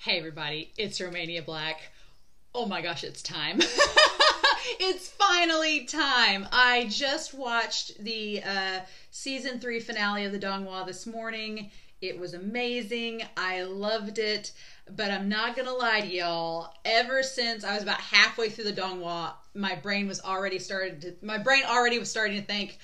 Hey everybody, it's Romania Black. Oh my gosh, it's time. It's finally time. I just watched the season 3 finale of the donghua this morning. It was amazing. I loved it. But I'm not gonna lie to y'all. Ever since I was about halfway through the donghua, my brain was already starting to think,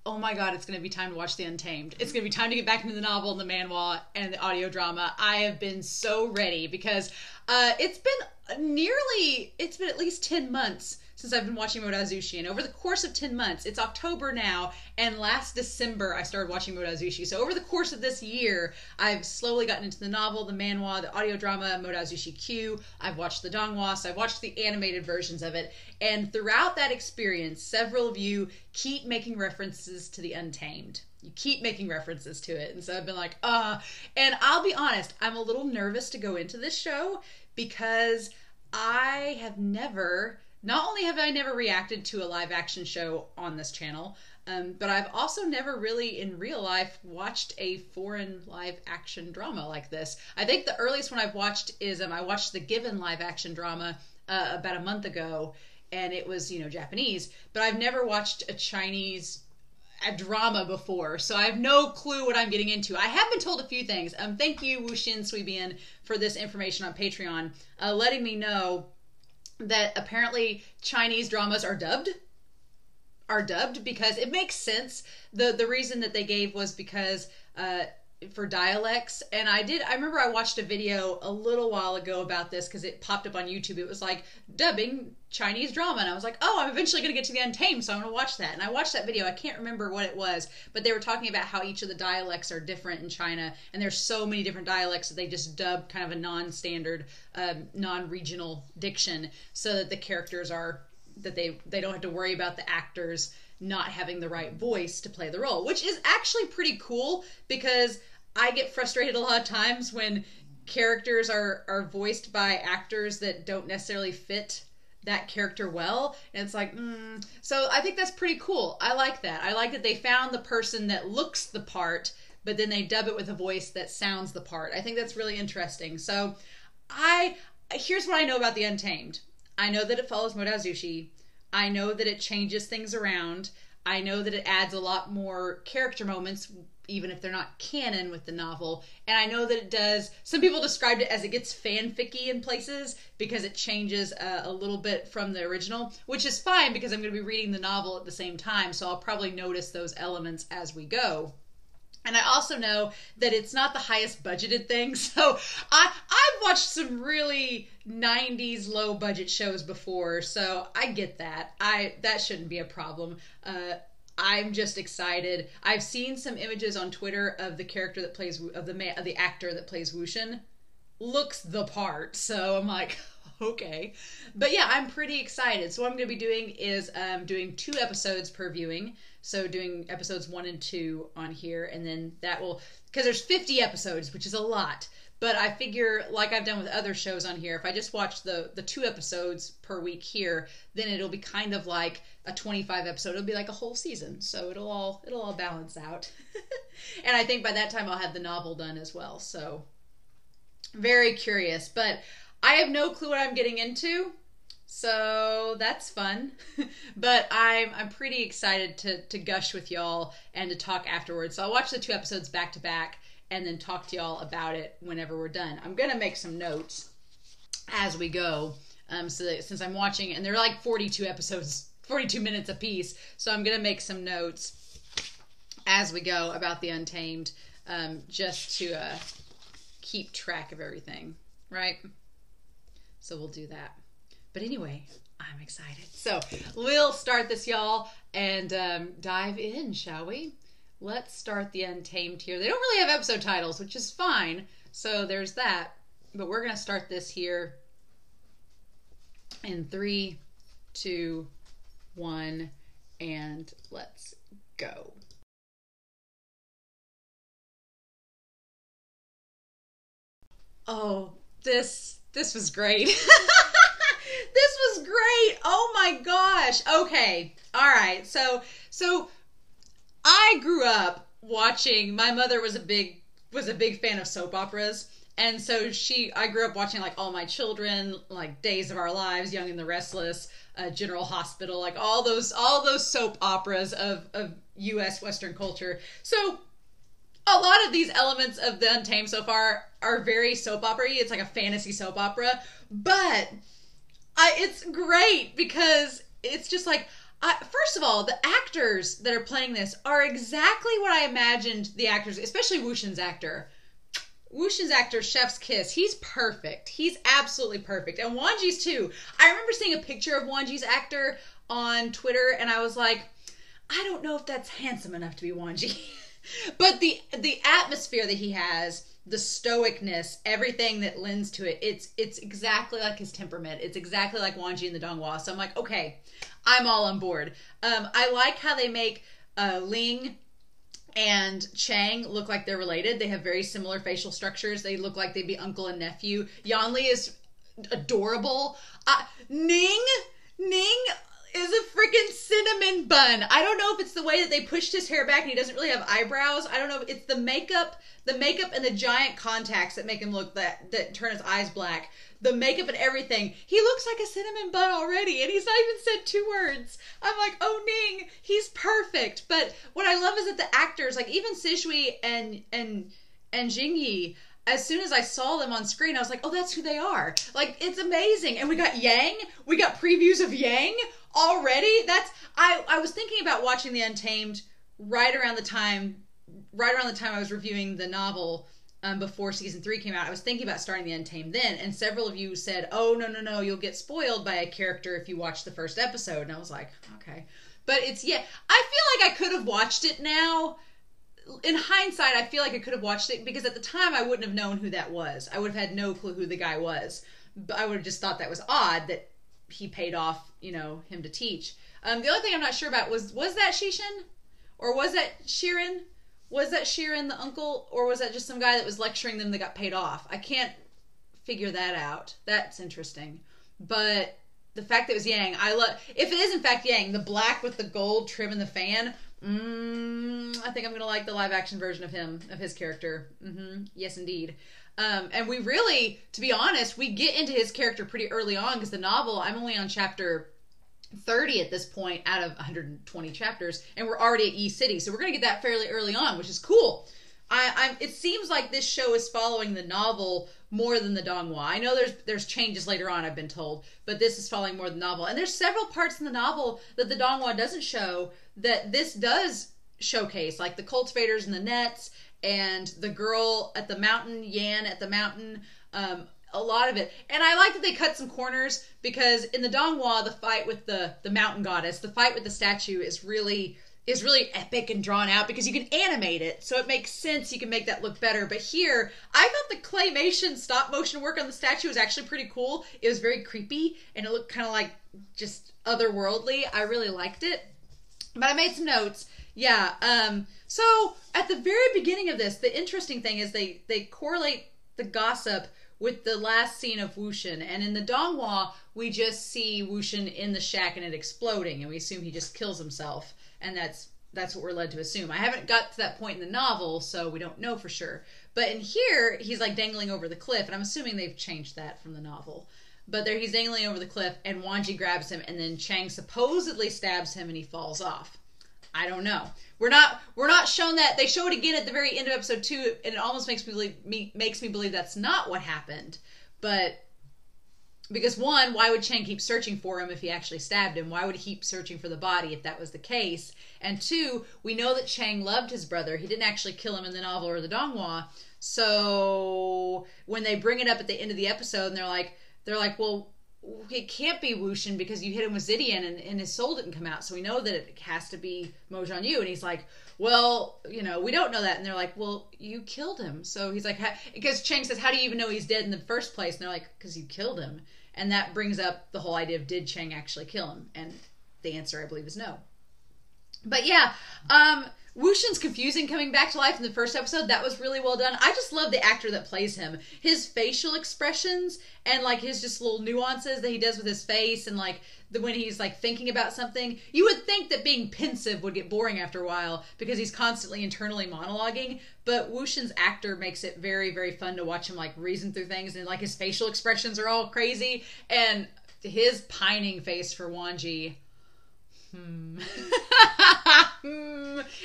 oh my god, it's going to be time to watch the Untamed. It's going to be time to get back into the novel and the manhwa and the audio drama. I have been so ready because it's been at least 10 months since I've been watching Mo Dao Zu Shi. And over the course of 10 months, it's October now, and last December I started watching Mo Dao Zu Shi. So over the course of this year, I've slowly gotten into the novel, the manhwa, the audio drama, Mo Dao Zu Shi Q. I've watched the donghua, so I've watched the animated versions of it. And throughout that experience, several of you keep making references to the Untamed. You keep making references to it. And so I've been like, And I'll be honest, I'm a little nervous to go into this show because I have not only have I never reacted to a live action show on this channel, but I've also never really in real life watched a foreign live action drama like this. I think the earliest one I've watched is I watched the Given live action drama about a month ago, and it was, Japanese, but I've never watched a drama before, so I have no clue what I'm getting into. I have been told a few things. Thank you, Wuxin Suibian, for this information on Patreon, letting me know that apparently Chinese dramas are dubbed because it makes sense. The reason that they gave was because for dialects, and I remember I watched a video a little while ago about this because it popped up on YouTube. It was like dubbing Chinese drama, and I was like, oh, I'm eventually going to get to the Untamed, so I'm going to watch that. And I watched that video. I can't remember what it was, but they were talking about how each of the dialects are different in China, and there's so many different dialects that they just dub kind of a non-standard, non-regional diction so that the characters they don't have to worry about the actors not having the right voice to play the role, which is actually pretty cool because I get frustrated a lot of times when characters are voiced by actors that don't necessarily fit that character well, and it's like, So I think that's pretty cool. I like that. I like that they found the person that looks the part, but then they dub it with a voice that sounds the part. I think that's really interesting. So here's what I know about the Untamed. I know that it follows Mo Dao Zu Shi. I know that it changes things around. I know that it adds a lot more character moments, even if they're not canon with the novel. And I know that it does, some people described it as it gets fanficky in places because it changes a little bit from the original, which is fine because I'm going to be reading the novel at the same time, so I'll probably notice those elements as we go. And I also know that it's not the highest budgeted thing. So I've watched some really 90s low budget shows before, so I get that. That shouldn't be a problem. I'm just excited. I've seen some images on Twitter of the character that plays the actor that plays Wuxin. Looks the part, so I'm like, okay. But yeah, I'm pretty excited. So what I'm going to be doing is doing 2 episodes per viewing. So doing episodes 1 and 2 on here, and then that will, because there's 50 episodes, which is a lot. But I figure, like I've done with other shows on here, if I just watch the 2 episodes per week here, then it'll be kind of like a 25 episode. It'll be like a whole season. So it'll all balance out. And I think by that time I'll have the novel done as well. So very curious. But I have no clue what I'm getting into. So that's fun. But I'm pretty excited to gush with y'all and to talk afterwards. So I'll watch the 2 episodes back to back and then talk to y'all about it whenever we're done. I'm going to make some notes as we go. So that since I'm watching, and they're like 42 episodes, 42 minutes a piece. So I'm going to make some notes as we go about the Untamed, just to keep track of everything, right? So we'll do that. But anyway, I'm excited. So we'll start this, y'all, and dive in, shall we? Let's start the Untamed here. They don't really have episode titles, which is fine. So there's that. But we're going to start this here in 3, 2, 1, and let's go. Oh, this was great. This was great. Oh my gosh. Okay. All right. So I grew up watching, my mother was a big fan of soap operas, And so I grew up watching like All My Children, like Days of Our Lives, Young and the Restless, General Hospital, like all those soap operas of U.S. Western culture. So a lot of these elements of the Untamed so far are very soap opera-y. It's like a fantasy soap opera, but it's great because it's just like, first of all, the actors that are playing this are exactly what I imagined the actors, especially Wuxin's actor. Wuxin's actor, Chef's Kiss, he's perfect. He's absolutely perfect. And Wanji's too. I remember seeing a picture of Wanji's actor on Twitter, and I was like, I don't know if that's handsome enough to be Wanji. But the atmosphere that he has, the stoicness, everything that lends to it, it's exactly like his temperament. It's exactly like Wanji in the donghua. So I'm like, okay, I'm all on board. I like how they make Ling and Chang look like they're related. They have very similar facial structures. They look like they'd be uncle and nephew. Yanli is adorable. Ning is a freaking cinnamon bun. I don't know if it's the way that they pushed his hair back and he doesn't really have eyebrows. I don't know if it's the makeup and the giant contacts that make him look that turn his eyes black. The makeup and everything. He looks like a cinnamon bun already, and he's not even said 2 words. I'm like, oh, Ning, he's perfect. But what I love is that the actors, like even Sijui and Jingyi, as soon as I saw them on screen, I was like, oh, that's who they are. Like, it's amazing. And we got Yang. We got previews of Yang already. I was thinking about watching The Untamed right around the time I was reviewing the novel before season 3 came out. I was thinking about starting The Untamed then, and several of you said, oh, no, you'll get spoiled by a character if you watch the first episode. And I was like, okay. But I feel like I could have watched it now. In hindsight, I feel like I could have watched it because at the time I wouldn't have known who that was. I would have had no clue who the guy was. But I would have just thought that was odd that he paid off, him to teach. The only thing I'm not sure about was that Shishin? Or was that Shirin? Was that Shirin the uncle? Or was that just some guy that was lecturing them that got paid off? I can't figure that out. That's interesting. But the fact that it was Yang, if it is in fact Yang, the black with the gold trim and the fan, I think I'm going to like the live action version of his character. Yes, indeed. And we really, to be honest, we get into his character pretty early on because the novel, I'm only on chapter 30 at this point out of 120 chapters, and we're already at E City, so we're going to get that fairly early on, which is cool. It seems like this show is following the novel more than the donghua. I know there's changes later on, I've been told, but this is following more the novel. And there's several parts in the novel that the donghua doesn't show that this does showcase, like the cultivators and the nets, and the girl at the mountain, Yan at the mountain, a lot of it. And I like that they cut some corners, because in the donghua, the fight with the mountain goddess, the fight with the statue is really epic and drawn out because you can animate it, so it makes sense. You can make that look better. But here, I thought the claymation stop motion work on the statue was actually pretty cool. It was very creepy, and it looked kind of like just otherworldly. I really liked it. But I made some notes. Yeah. So at the very beginning of this, the interesting thing is they correlate the gossip with the last scene of Wuxin. And in the donghua, we just see Wuxin in the shack and it exploding, and we assume he just kills himself. And that's what we're led to assume. I haven't got to that point in the novel, so we don't know for sure. But in here, he's like dangling over the cliff, and I'm assuming they've changed that from the novel. But there he's dangling over the cliff, and Wanji grabs him, and then Chang supposedly stabs him, and he falls off. I don't know. We're not shown that. They show it again at the very end of episode 2, and it almost makes me believe that's not what happened. But because one, why would Chang keep searching for him if he actually stabbed him? Why would he keep searching for the body if that was the case? And two, we know that Chang loved his brother. He didn't actually kill him in the novel or the donghua. So when they bring it up at the end of the episode, and they're like, well, it can't be Wuxin because you hit him with Zidian and his soul didn't come out. So we know that it has to be Mo Jianyu. And he's like, well, we don't know that. And they're like, well, you killed him. So he's like, because Chang says, how do you even know he's dead in the first place? And they're like, because you killed him. And that brings up the whole idea of, did Chang actually kill him? And the answer, I believe, is no. But yeah, Wuxian's confusing coming back to life in the first episode. That was really well done. I just love the actor that plays him. His facial expressions and like his just little nuances that he does with his face and like when he's like thinking about something. You would think that being pensive would get boring after a while because he's constantly internally monologuing. But Wuxian's actor makes it very, very fun to watch him like reason through things, and like his facial expressions are all crazy, and his pining face for Wanji. And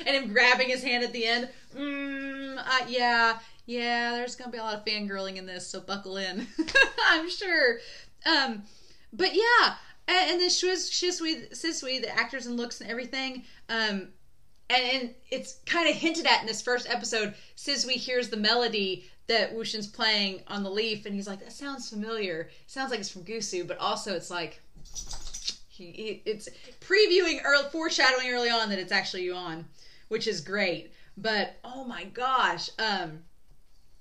him grabbing his hand at the end. Yeah, there's gonna be a lot of fangirling in this, so buckle in. I'm sure. But yeah, and then Sisui, the actors and looks and everything. And it's kind of hinted at in this first episode. Sisui hears the melody that Wuxian's playing on the leaf, and he's like, that sounds familiar. It sounds like it's from Gusu, but also it's like... it's previewing, foreshadowing early on that it's actually Yuan, which is great. But oh my gosh,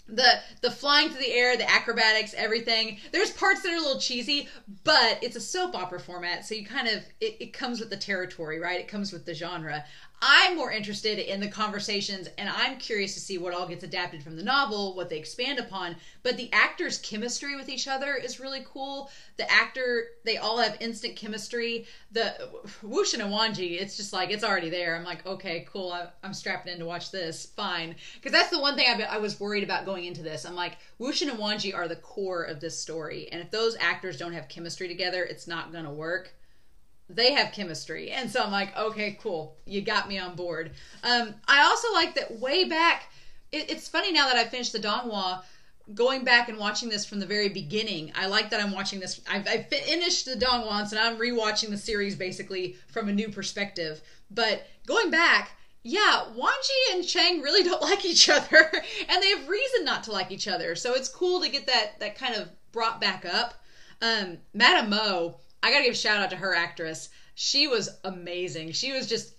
the flying through the air, the acrobatics, everything. There's parts that are a little cheesy, but it's a soap opera format, so you kind of it comes with the territory, right? It comes with the genre. I'm more interested in the conversations, and I'm curious to see what all gets adapted from the novel, what they expand upon. But the actors' chemistry with each other is really cool. They all have instant chemistry. The Wuxian and Wanji, it's just like, it's already there. I'm like, okay, cool. I'm strapping in to watch this. Fine. Because that's the one thing I was worried about going into this. I'm like, Wuxian and Wanji are the core of this story. And if those actors don't have chemistry together, it's not going to work. They have chemistry. And so I'm like, okay, cool. You got me on board. I also like that way back, it's funny now that I finished the donghua, going back and watching this from the very beginning. I like that I'm watching this. I finished the donghua, so now I'm rewatching the series basically from a new perspective. But going back, yeah, Wanji and Chang really don't like each other. And they have reason not to like each other. So it's cool to get that kind of brought back up. Madame Mo, I gotta give a shout out to her actress. She was amazing. She was just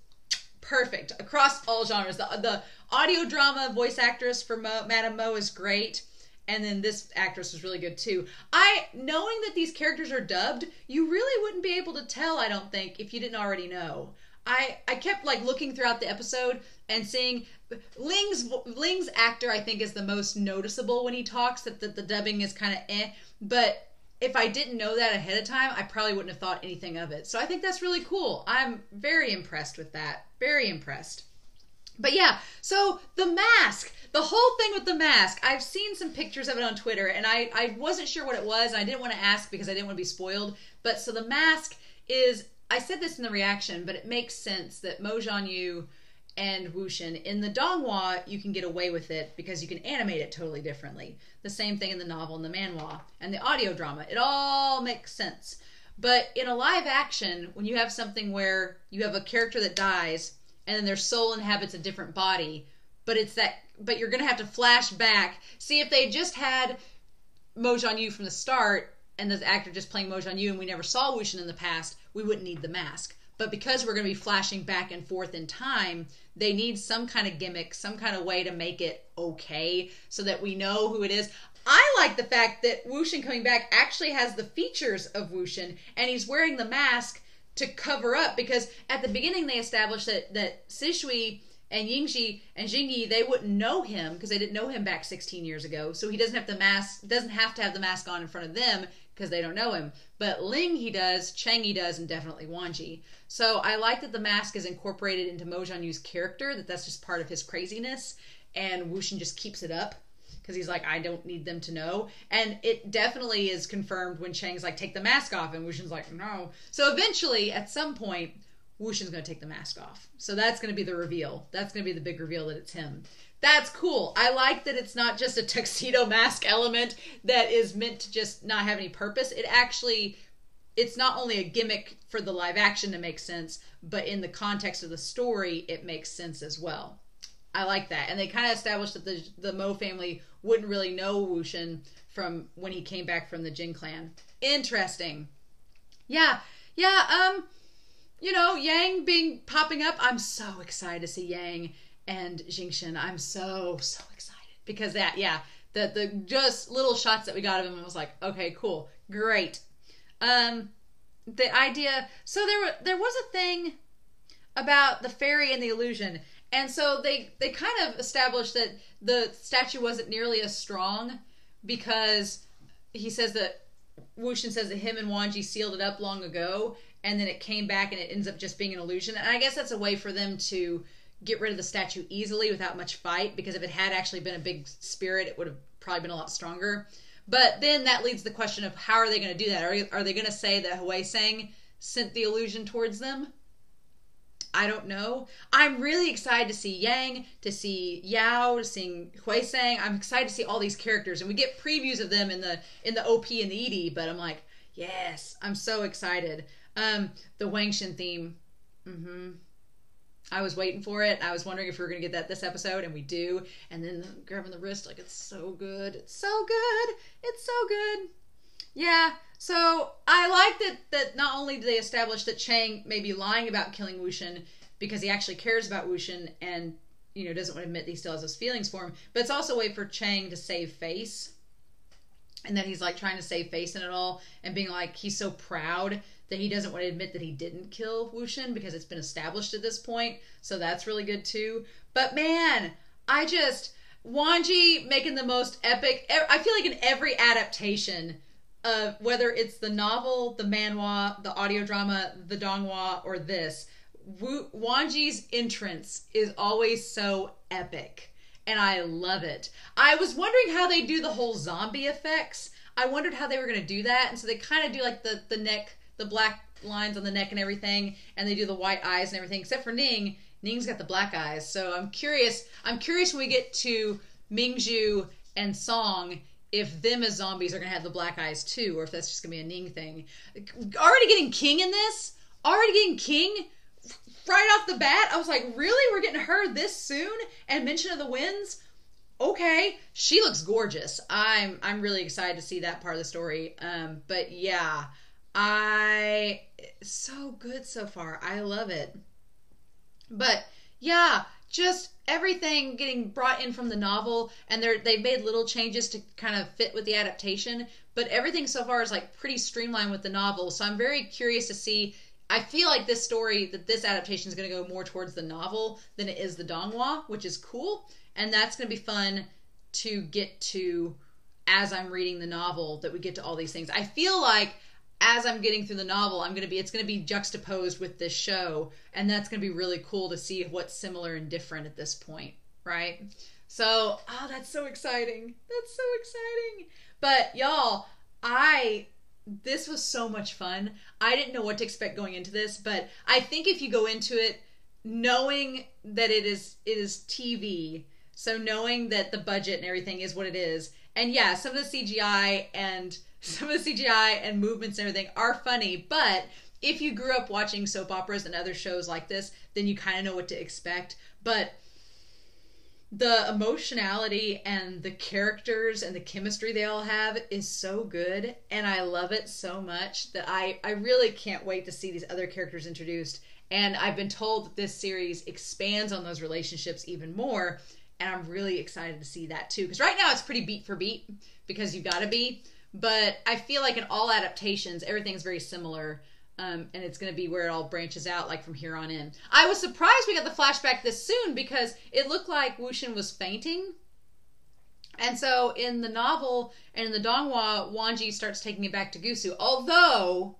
perfect across all genres. The audio drama voice actress for Madame Mo is great. And then this actress was really good too. Knowing that these characters are dubbed, you really wouldn't be able to tell, I don't think, if you didn't already know. I kept like looking throughout the episode and seeing Ling's actor, I think, is the most noticeable when he talks, that the dubbing is kind of but if I didn't know that ahead of time, I probably wouldn't have thought anything of it. So I think that's really cool. I'm very impressed with that. Very impressed. But yeah, so the mask, the whole thing with the mask, I've seen some pictures of it on Twitter, and I wasn't sure what it was, and I didn't want to ask because I didn't want to be spoiled. But so the mask is, I said this in the reaction, but it makes sense that Mo Jianyu and Wuxian, in the donghua, you can get away with it because you can animate it totally differently. The same thing in the novel and the manhua and the audio drama. It all makes sense. But in a live action, when you have something where you have a character that dies and then their soul inhabits a different body, but you're going to have to flash back. See, if they just had Mo Jianyu from the start and the actor just playing Mo Jianyu and we never saw Wuxian in the past, we wouldn't need the mask. But because we're going to be flashing back and forth in time, they need some kind of gimmick, some kind of way to make it okay so that we know who it is. I like the fact that Wuxian coming back actually has the features of Wuxian, and he's wearing the mask to cover up, because at the beginning they established that Sishui and Yingxi and Jingyi, they wouldn't know him because they didn't know him back 16 years ago. So he doesn't have to have the mask on in front of them because they don't know him. But Ling he does, Chang he does, and definitely Wanji. So I like that the mask is incorporated into Mo Jianyu's character, that's just part of his craziness, and Wuxian just keeps it up because he's like, I don't need them to know. And it definitely is confirmed when Chang's like, take the mask off, and Wuxian's like, no. So eventually, at some point, Wuxian's going to take the mask off. So that's going to be the reveal. That's going to be the big reveal that it's him. That's cool. I like that it's not just a tuxedo mask element that is meant to just not have any purpose. It's not only a gimmick for the live action to make sense, but in the context of the story, it makes sense as well. I like that. And they kind of established that the Mo family wouldn't really know Wuxian from when he came back from the Jin clan. Interesting. Yeah. Yang popping up. I'm so excited to see Yang and Jingxin. I'm so excited because the just little shots that we got of him, I was like, okay, cool, great. The idea. So there was a thing. about the fairy and the illusion. And so they kind of established that the statue wasn't nearly as strong because he says that Wuxin says that him and Wanji sealed it up long ago, and then it came back and it ends up just being an illusion. And I guess that's a way for them to get rid of the statue easily without much fight, because if it had actually been a big spirit, it would have probably been a lot stronger. But then that leads the question of how are they going to do that? Are they going to say that Hui Sang sent the illusion towards them? I don't know. I'm really excited to see Yang, to see Yao, to see Hui Sang. I'm excited to see all these characters, and we get previews of them in the OP and the ED. But I'm like, yes, I'm so excited. The Wangxin theme. I was waiting for it. I was wondering if we were going to get that this episode, and we do. And then grabbing the wrist, like, it's so good. It's so good. It's so good. Yeah. So I like that not only do they establish that Chang may be lying about killing Wuxin because he actually cares about Wuxin and, you know, doesn't want to admit that he still has those feelings for him, but it's also a way for Chang to save face. And that he's like trying to save face in it all and being like, he's so proud that he doesn't want to admit that he didn't kill Wuxin because it's been established at this point. So that's really good too. But man, Wanji making the most epic, I feel like in every adaptation, whether it's the novel, the manhua, the audio drama, the donghua, or this, Wanji's entrance is always so epic. And I love it. I was wondering how they do the whole zombie effects. I wondered how they were going to do that. And so they kind of do like the neck, the black lines on the neck and everything. And they do the white eyes and everything. Except for Ning. Ning's got the black eyes. So I'm curious. I'm curious when we get to Mingzhu and Song if them as zombies are going to have the black eyes too. Or if that's just going to be a Ning thing. Already getting King in this? Already getting King? Right off the bat, I was like, really? We're getting her this soon? And Mention of the Winds? Okay. She looks gorgeous. I'm really excited to see that part of the story. But yeah, so good so far. I love it. But yeah, just everything getting brought in from the novel, and they've made little changes to kind of fit with the adaptation, but everything so far is like pretty streamlined with the novel. So I'm very curious to see. I feel like this adaptation is going to go more towards the novel than it is the donghua, which is cool. And that's going to be fun to get to as I'm reading the novel, that we get to all these things. I feel like as I'm getting through the novel, it's going to be juxtaposed with this show. And that's going to be really cool to see what's similar and different at this point. Right? So, that's so exciting. That's so exciting. But y'all, this was so much fun. I didn't know what to expect going into this, but I think if you go into it knowing that it is TV, so knowing that the budget and everything is what it is, and yeah, some of the CGI and movements and everything are funny, but if you grew up watching soap operas and other shows like this, then you kind of know what to expect. But the emotionality and the characters and the chemistry they all have is so good, and I love it so much that I really can't wait to see these other characters introduced. And I've been told that this series expands on those relationships even more, and I'm really excited to see that too, because right now it's pretty beat for beat, because you gotta be, but I feel like in all adaptations everything's very similar. And it's going to be where it all branches out, like from here on in. I was surprised we got the flashback this soon, because it looked like Wuxin was fainting. And so in the novel and in the donghua, Wanji starts taking it back to Gusu. Although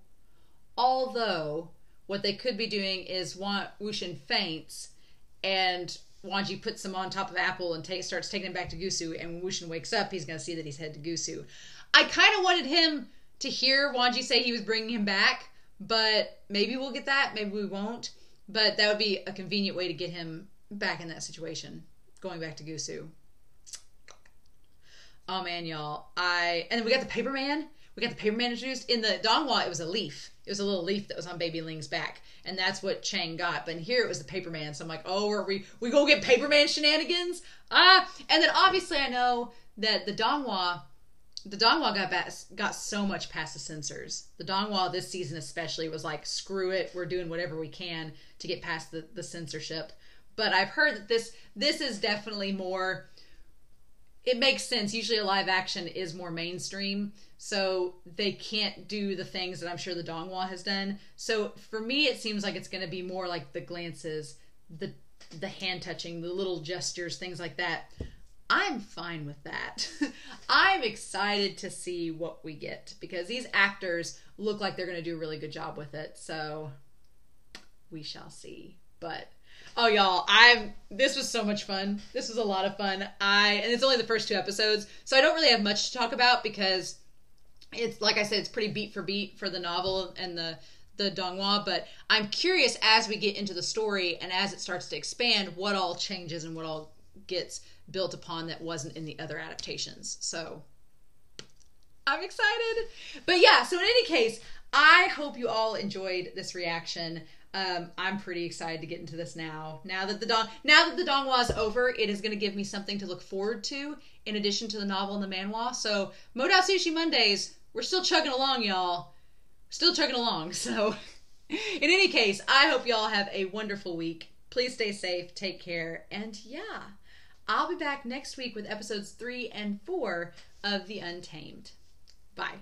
what they could be doing is Wuxin faints and Wanji puts him on top of Apple and starts taking him back to Gusu. And when Wuxin wakes up, he's going to see that he's headed to Gusu. I kind of wanted him to hear Wanji say he was bringing him back. But maybe we'll get that. Maybe we won't. But that would be a convenient way to get him back in that situation. Going back to Gusu. Oh, man, y'all. And then we got the Paper Man. We got the Paper Man introduced. In the donghua, it was a leaf. It was a little leaf that was on Baby Ling's back. And that's what Chang got. But here it was the Paper Man. So I'm like, are we go get Paper Man shenanigans? And then obviously I know that the donghua got so much past the censors. The donghua this season especially was like, screw it, we're doing whatever we can to get past the censorship. But I've heard that this is definitely more, it makes sense. Usually a live action is more mainstream, so they can't do the things that I'm sure the donghua has done. So for me, it seems like it's going to be more like the glances, the hand touching, the little gestures, things like that. I'm fine with that. I'm excited to see what we get because these actors look like they're going to do a really good job with it. So we shall see. But oh, y'all, this was so much fun. This was a lot of fun. And it's only the first 2 episodes, so I don't really have much to talk about because it's, like I said, it's pretty beat for beat for the novel and the donghua, but I'm curious as we get into the story and as it starts to expand, what all changes and what all gets built upon that wasn't in the other adaptations. So I'm excited. But yeah, so in any case, I hope you all enjoyed this reaction. I'm pretty excited to get into this now. Now that the donghua is over, it is going to give me something to look forward to in addition to the novel and the manhua. So Mo Dao Zu Shi Mondays, we're still chugging along, y'all. Still chugging along. So in any case, I hope y'all have a wonderful week. Please stay safe, take care, and yeah, I'll be back next week with episodes 3 and 4 of The Untamed. Bye.